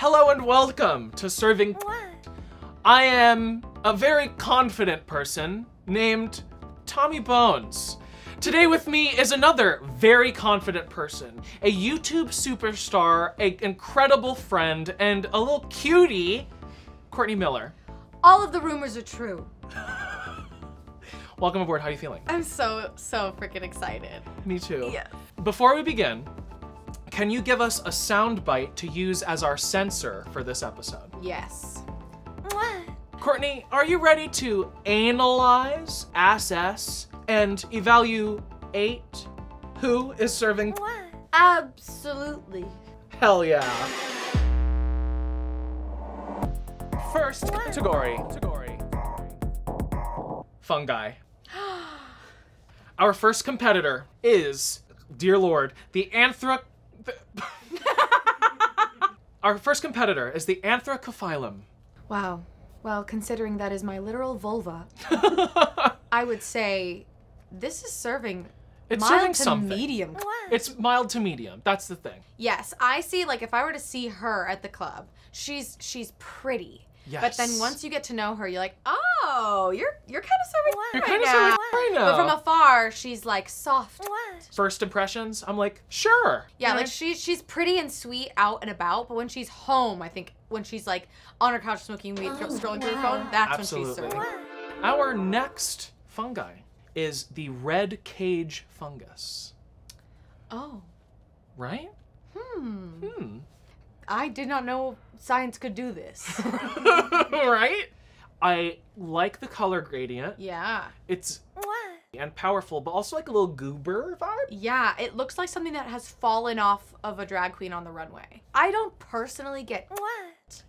Hello and welcome to Serving. I am a very confident person named Tommy Bones. Today with me is another very confident person, a YouTube superstar, an incredible friend, and a little cutie, Courtney Miller. All of the rumors are true. Welcome aboard, how are you feeling? I'm so freaking excited. Me too. Yeah. Before we begin, can you give us a sound bite to use as our censor for this episode? Yes. Courtney, are you ready to analyze, assess, and evaluate who is serving? Absolutely. Hell yeah. First category. Fungi. Our first competitor is, dear Lord, Our first competitor is the Anthracophilum. Wow. Well, considering that is my literal vulva, I would say this is serving mild to medium. It's mild to medium. That's the thing. Yes, I see, like, if I were to see her at the club, she's pretty. Yes. But then once you get to know her, you're like, oh, you're kind of serving right now. But from afar, she's like soft. First impressions, I'm like, sure. Yeah, like she's pretty and sweet out and about, but when she's home, I think when she's like on her couch smoking weed, scrolling through her phone, that's Absolutely. when she's serving. Our next fungi is the red cage fungus. Oh. Right? I did not know science could do this. Right? I like the color gradient. Yeah. It's and powerful, but also like a little goober vibe. Yeah, it looks like something that has fallen off of a drag queen on the runway. I don't personally get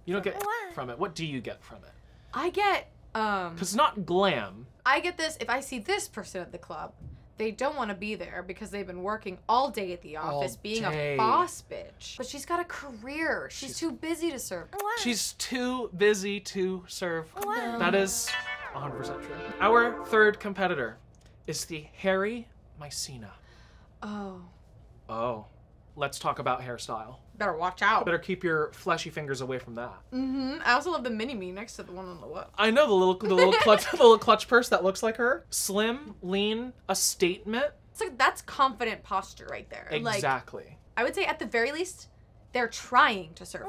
You don't get from it. What do you get from it? I get Because it's not glam. I get this if I see this person at the club. They don't want to be there because they've been working all day at the office being a boss bitch. But she's got a career. She's too busy to serve. She's too busy to serve. That is 100% true. Our third competitor is the hairy mycena. Oh. Let's talk about hairstyle. Better watch out. Better keep your fleshy fingers away from that. I also love the mini-me next to the one on the left. I know, the little clutch the little clutch purse that looks like her. Slim, lean, a statement. It's like, that's confident posture right there. Exactly. Like, I would say at the very least, they're trying to serve.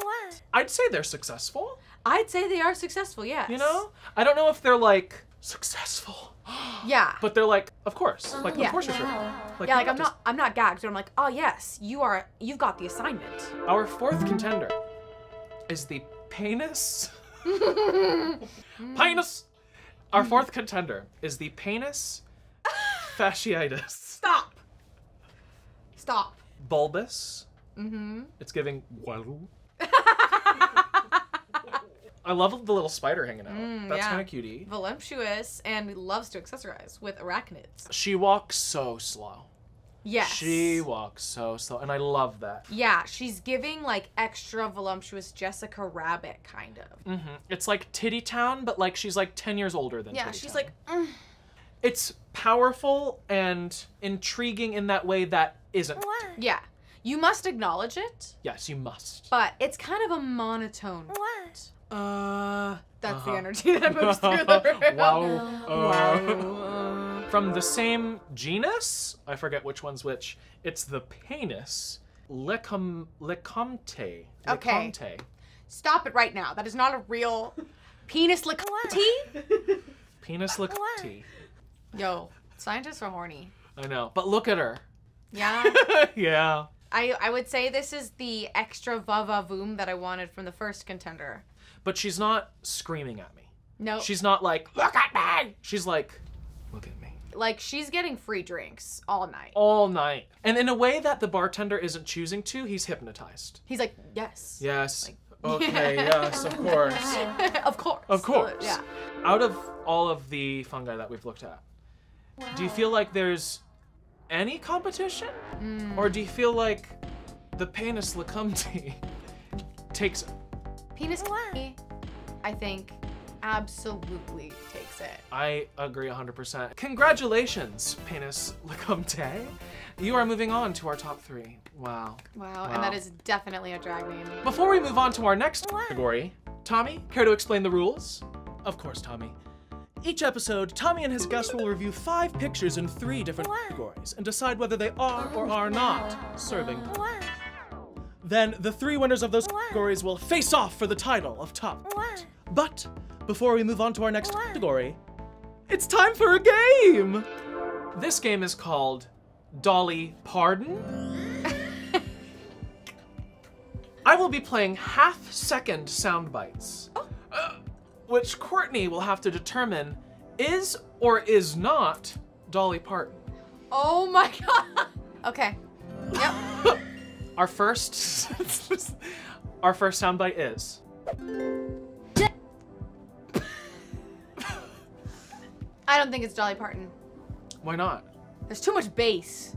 I'd say they're successful. I'd say they are successful, yes. You know? I don't know if they're like successful. Yeah. But they're like, of course. Like, of course you're serving. Like, yeah, like I'm not gagged, but I'm like, oh yes, you've got the assignment. Our fourth contender is the penis. Penis. Our fourth contender is the penis fasciitis. Stop. Bulbous. It's giving walu. I love the little spider hanging out. That's kind of cutie. Voluptuous and loves to accessorize with arachnids. She walks so slow. Yes. She walks so slow, and I love that. Yeah, she's giving like extra voluptuous Jessica Rabbit kind of. It's like Titty Town, but like she's like 10 years older than Titty Town. She's like, It's powerful and intriguing in that way that isn't. Yeah. You must acknowledge it. Yes, you must. But it's kind of a monotone. That's the energy that moves through the room. Wow. From the same genus, I forget which one's which. It's the penis lecomte. Okay. Stop it right now. That is not a real penis lecomte. Penis lecomte. Yo, scientists are horny. I know, but look at her. Yeah. Yeah. I would say this is the extra va-va-voom that I wanted from the first contender. But she's not screaming at me. No. She's not like, look at me! She's like, look at me. Like, she's getting free drinks all night. All night. And in a way that the bartender isn't choosing to, he's hypnoptized. He's like, yes. Yes. Like, okay, yes, of course. Of course. Of course. Yeah. Out of all of the fungi that we've looked at, do you feel like there's any competition? Or do you feel like the penis lecomte takes... Penis, I think, absolutely takes fix it. I agree 100%. Congratulations, Penis Lecomte. You are moving on to our top 3. Wow. Wow, and that is definitely a drag name. Before we move on to our next category, Tommy, care to explain the rules? Of course, Tommy. Each episode, Tommy and his guests will review 5 pictures in 3 different categories and decide whether they are or are not serving. Then, the 3 winners of those categories will face off for the title of top. But, before we move on to our next category, it's time for a game! This game is called Dolly Pardon. I will be playing half-second sound bites, which Courtney will have to determine is or is not Dolly Parton. Oh my god. Okay. Yep. Our first soundbite is. I don't think it's Dolly Parton. Why not? There's too much bass.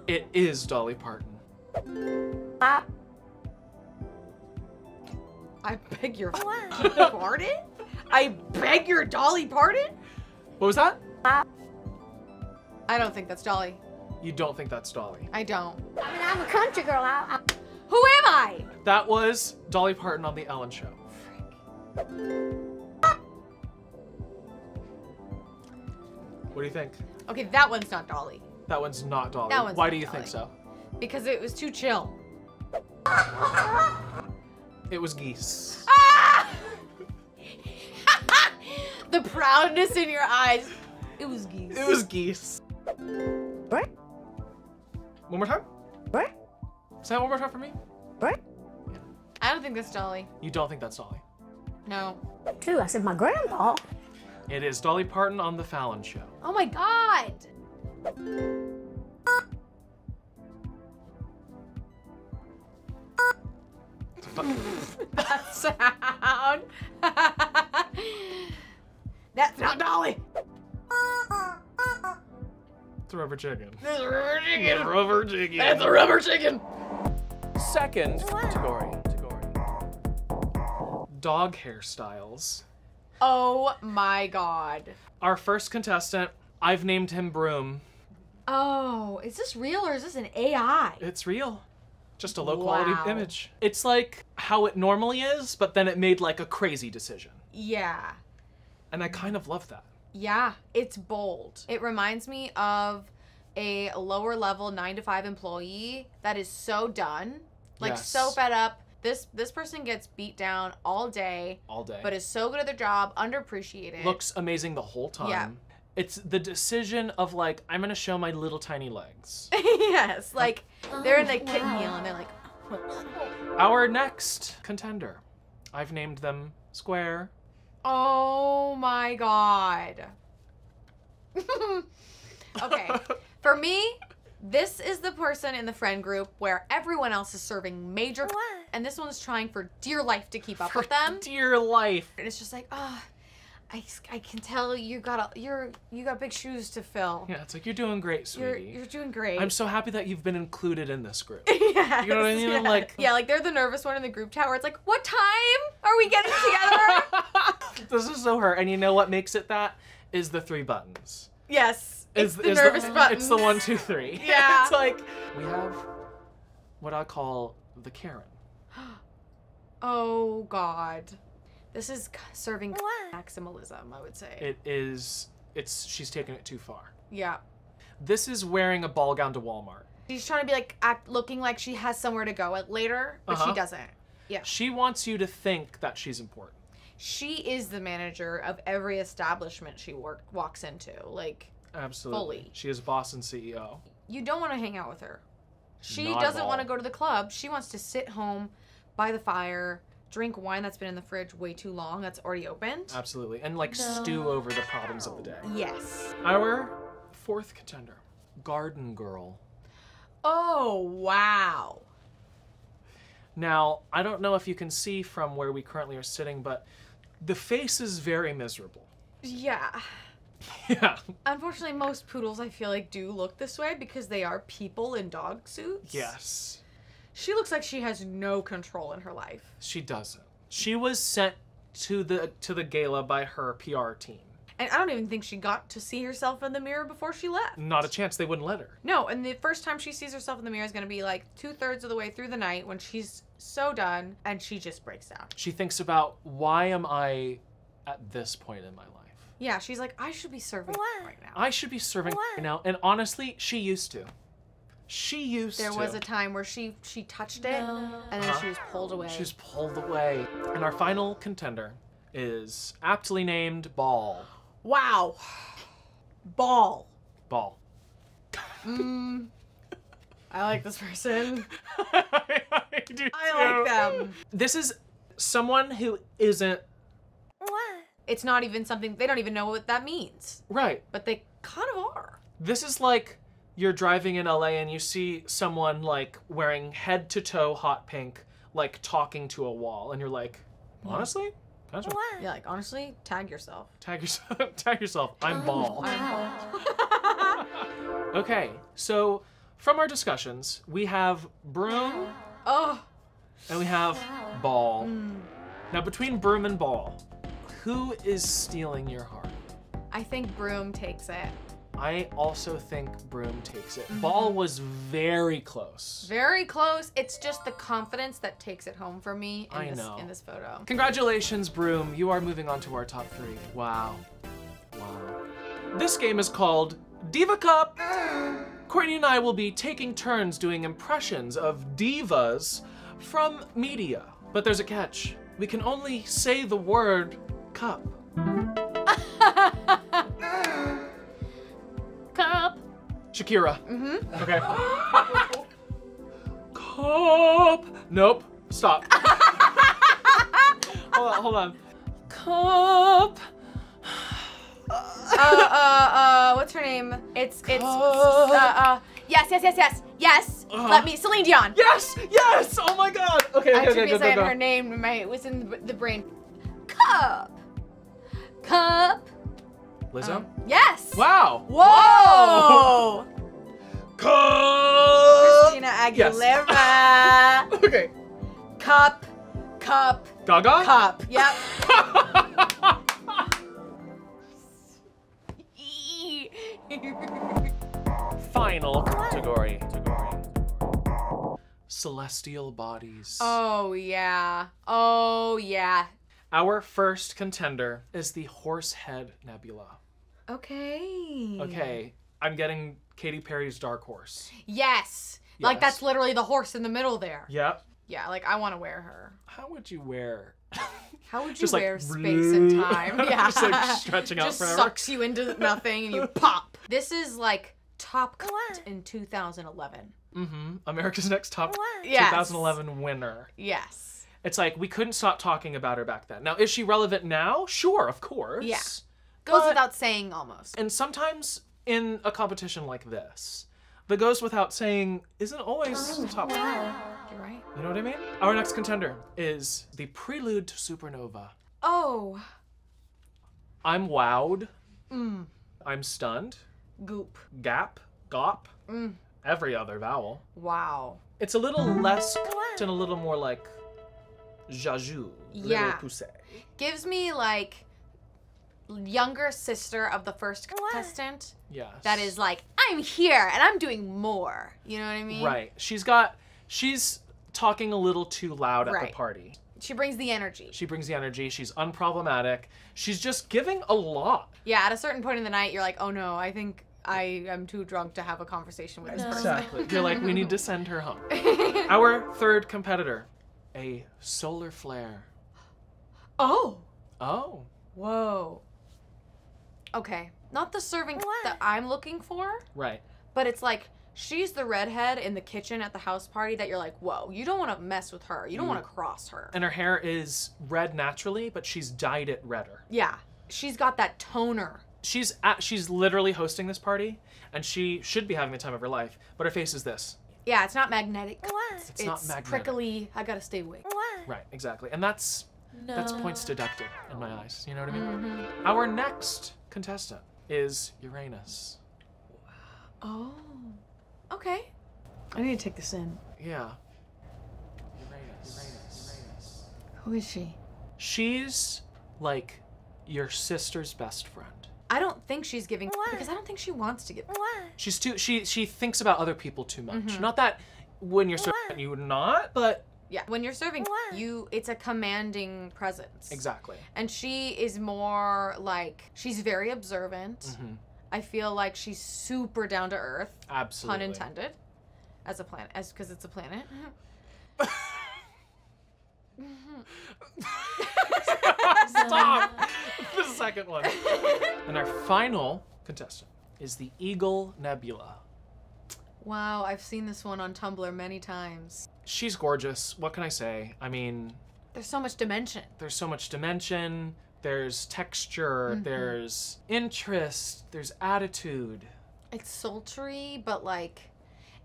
It is Dolly Parton. I beg your pardon? I beg your Dolly Parton? What was that? I don't think that's Dolly. You don't think that's Dolly? I don't. I mean, I'm a country girl. Who am I? That was Dolly Parton on The Ellen Show. What do you think? Okay, that one's not Dolly. That one's not Dolly. That one's Why not do you Dolly. think so? Because it was too chill. It was Geese. Ah! The proudness in your eyes. It was Geese. It was Geese. What? One more time? What? Say that one more time for me. What? I don't think that's Dolly. You don't think that's Dolly? No. True, I said my grandpa. It is Dolly Parton on The Fallon Show. Oh my god. That sound. That's not Dolly. It's a rubber chicken. That's a rubber chicken. Rubber chicken. That's a rubber chicken. Second category. Dog hairstyles. Oh my god. Our first contestant, I've named him Broom. Oh, is this real or is this an AI? It's real. Just a low quality Wow. image. It's like how it normally is, but then it made like a crazy decision. Yeah. And I kind of love that. Yeah, it's bold. It reminds me of a lower level 9-to-5 employee that is so done, like Yes. so fed up. This person gets beat down all day, But is so good at their job, underappreciated. looks amazing the whole time. Yeah. It's the decision of like, I'm gonna show my little tiny legs. Yes, like they're in the kitten heel and they're like, Our next contender, I've named them Square. oh my god. Okay, for me, this is the person in the friend group where everyone else is serving major and this one's trying for dear life to keep up with them. Dear life. And it's just like, I can tell you got big shoes to fill. Yeah, it's like, you're doing great, sweetie. You're doing great. I'm so happy that you've been included in this group. Yes, You know what I mean? I'm yes. like- yeah, like they're the nervous one in the group chat where it's like, what time are we getting together? This is so her. And you know what makes it that? Is the 3 buttons. Yes, it's the nervous button. It's the 1, 2, 3. Yeah. It's like, we have what I call the Karen. Oh God, this is serving maximalism, I would say. She's taking it too far. Yeah. This is wearing a ball gown to Walmart. She's trying to be like, looking like she has somewhere to go later, but she doesn't. Yeah. She wants you to think that she's important. She is the manager of every establishment she walks into. Like, Absolutely. fully. She is boss and CEO. You don't want to hang out with her. She Not at doesn't all. want to go to the club. She wants to sit home by the fire, drink wine that's been in the fridge way too long, that's already opened. Absolutely. And like stew over the problems of the day. Yes. Our 4th contender, Garden Girl. Oh, wow. Now, I don't know if you can see from where we currently are sitting, but the face is very miserable. Yeah. Yeah. Unfortunately, most poodles, I feel like, do look this way because they are people in dog suits. Yes. She looks like she has no control in her life. She doesn't. She was sent to the gala by her PR team. And I don't even think she got to see herself in the mirror before she left. Not a chance. They wouldn't let her. No, and the first time she sees herself in the mirror is going to be like 2/3 of the way through the night when she's so done, and she just breaks down. She thinks about, why am I at this point in my life? Yeah, she's like, I should be serving right now. I should be serving right now. And honestly, she used to. There was a time where she touched it, and then she was pulled away. She was pulled away. And our final contender is aptly named Ball. Wow. Ball. Ball. I like this person. I do too. I like them. This is someone who isn't... It's not even something, they don't even know what that means. Right. But they kind of are. This is like you're driving in LA and you see someone like wearing head to toe hot pink, like talking to a wall, and you're like, honestly? Yeah, like, honestly, tag yourself. Tag yourself. I'm Ball. I'm Ball. Okay, so from our discussions, we have Broom and we have Ball. Now, between Broom and Ball, who is stealing your heart? I think Broom takes it. I also think Broom takes it. Ball was very close. Very close. It's just the confidence that takes it home for me in this photo. Congratulations, Broom. You are moving on to our top 3. Wow. Wow. This game is called Diva Cup. Courtney and I will be taking turns doing impressions of divas from media. But there's a catch. We can only say the word cup. Cup. Shakira. Okay. Cup. Nope. Stop. Hold on. Cup. What's her name? It's yes. Let me, Celine Dion. Yes. Oh my God. Okay. I should be Go. saying her name. It was in the brain. Cup. Lizzo? Yes. Wow. Whoa. Cup. Christina Aguilera. Okay. Cup. Gaga? Cup. Yep. Final category. Celestial bodies. Oh yeah. Our first contender is the Horsehead Nebula. Okay. Okay, I'm getting Katy Perry's Dark Horse. Yes. Like that's literally the horse in the middle there. Yep. Yeah, like I want to wear her. How would you wear? How would you Just like, wear space and time? Yeah. Just like stretching out just forever. sucks you into nothing and you pop. This is like top cut in 2011. America's Next Top Yes. 2011 winner. Yes. It's like we couldn't stop talking about her back then. Now, is she relevant now? Sure, of course. Yeah. Goes But- without saying almost. And sometimes in a competition like this, the goes without saying isn't always top. You're right. You know what I mean? Our next contender is the Prelude to Supernova. Oh. I'm wowed. I'm stunned. Goop. Gap. Gop. Every other vowel. Wow. It's a little less and a little more like jaju. Yeah. Little poussé. Gives me like younger sister of the first contestant. Yes. That is like, I'm here and I'm doing more. You know what I mean? Right. She's talking a little too loud at the party. She brings the energy. She brings the energy. She's unproblematic. She's just giving a lot. Yeah, at a certain point in the night, you're like, oh no, I think I am too drunk to have a conversation with this person. Exactly. You're like, we need to send her home. Our third competitor, a solar flare. Oh. Oh. Whoa. Okay. Not the serving that I'm looking for, Right. but it's like, she's the redhead in the kitchen at the house party that you're like, whoa, you don't want to mess with her. You don't want to cross her. And her hair is red naturally, but she's dyed it redder. Yeah. She's got that toner. She's literally hosting this party, and she should be having the time of her life, but her face is this. Yeah, it's not magnetic. It's not magnetic. Prickly. I gotta stay awake. Right, exactly. And that's points deducted in my eyes. You know what I mean? Our next contestant is Uranus. Oh. Okay. I need to take this in. Yeah. Uranus. Who is she? She's like your sister's best friend. I don't think she's giving because I don't think she wants to give. She's too, she thinks about other people too much. Not that when you're serving you would not, but yeah, when you're serving it's a commanding presence. exactly. And she is more like, she's very observant. I feel like she's super down to earth. Absolutely. Pun intended. As a planet, because it's a planet. Stop! The second one. And our final contestant is the Eagle Nebula. Wow, I've seen this one on Tumblr many times. She's gorgeous. What can I say? I mean, there's so much dimension. There's so much dimension. There's texture. There's interest. There's attitude. It's sultry, but like,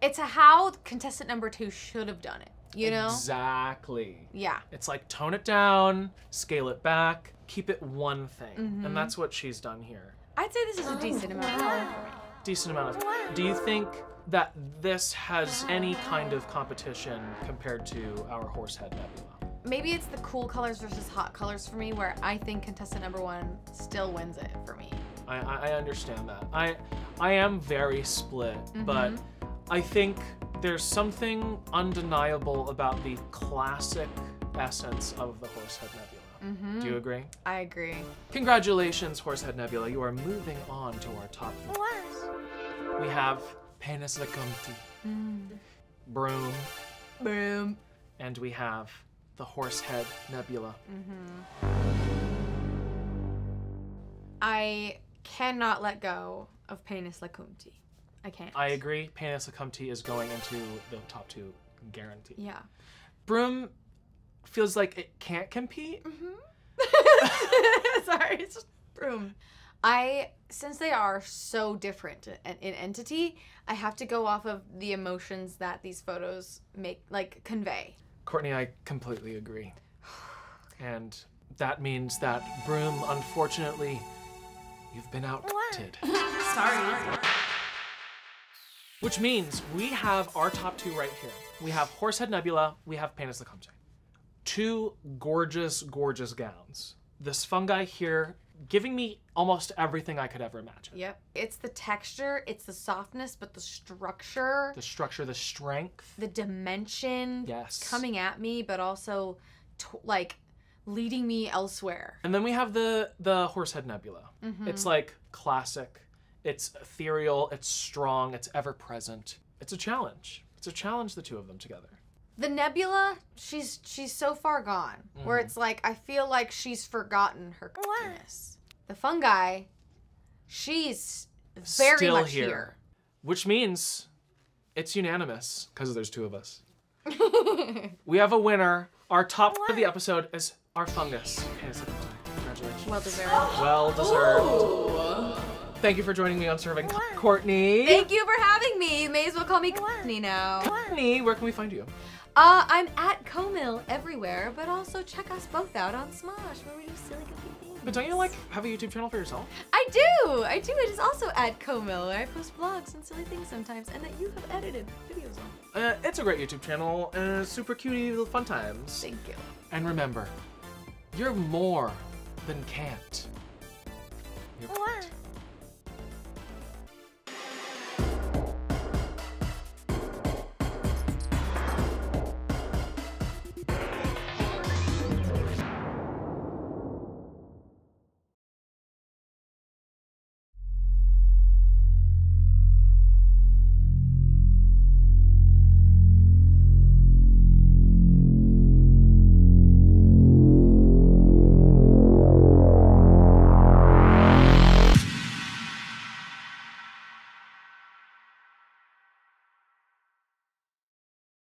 it's how contestant number 2 should have done it. You know? Exactly. Yeah. It's like tone it down, scale it back, keep it one thing. And that's what she's done here. I'd say this is a decent amount of color for me. Decent amount of. Do you think that this has any kind of competition compared to our Horsehead Nebula? Maybe it's the cool colors versus hot colors for me, where I think contestant number 1 still wins it for me. I understand that. I am very split, but I think there's something undeniable about the classic essence of the Horsehead Nebula. Do you agree? I agree. Congratulations, Horsehead Nebula. You are moving on to our top 3. We have Penis Lecomte, Broom, and we have the Horsehead Nebula. I cannot let go of Penis Lecomte. I can't. I agree. Penis Lecomte is going into the top 2, guaranteed. Yeah. Broom feels like it can't compete. Sorry, it's just Broom. Since they are so different in entity, I have to go off of the emotions that these photos convey. Courtney, I completely agree. And that means that Broom, unfortunately, you've been outvoted. Sorry. Which means we have our top 2 right here. We have Horsehead Nebula, we have Penis Lecomte. 2 gorgeous, gorgeous gowns. This fungi here giving me almost everything I could ever imagine. Yep. It's the texture, it's the softness, but the structure. The structure, the strength. The dimension. Yes. Coming at me, but also leading me elsewhere. And then we have the Horsehead Nebula. It's like classic. It's ethereal, it's strong, it's ever present. It's a challenge. It's a challenge, the 2 of them together. The Nebula, she's so far gone, where it's like, I feel like she's forgotten her cockiness. The fungi, she's very Still much here. Which means it's unanimous, because there's 2 of us. We have a winner. Our top of the episode is our fungus. Congratulations. Well deserved. Well deserved. Thank you for joining me on Serving Courtney. Thank you for having me. You may as well call me Courtney now. Courtney, where can we find you? I'm at Comil everywhere, but also check us both out on Smosh, where we do silly goofy things. But don't you have a YouTube channel for yourself? I do. It is also at Comil, where I post vlogs and silly things sometimes, and that you have edited videos on. It's a great YouTube channel, super cutie little fun times. Thank you. And remember, you're more than can't. You're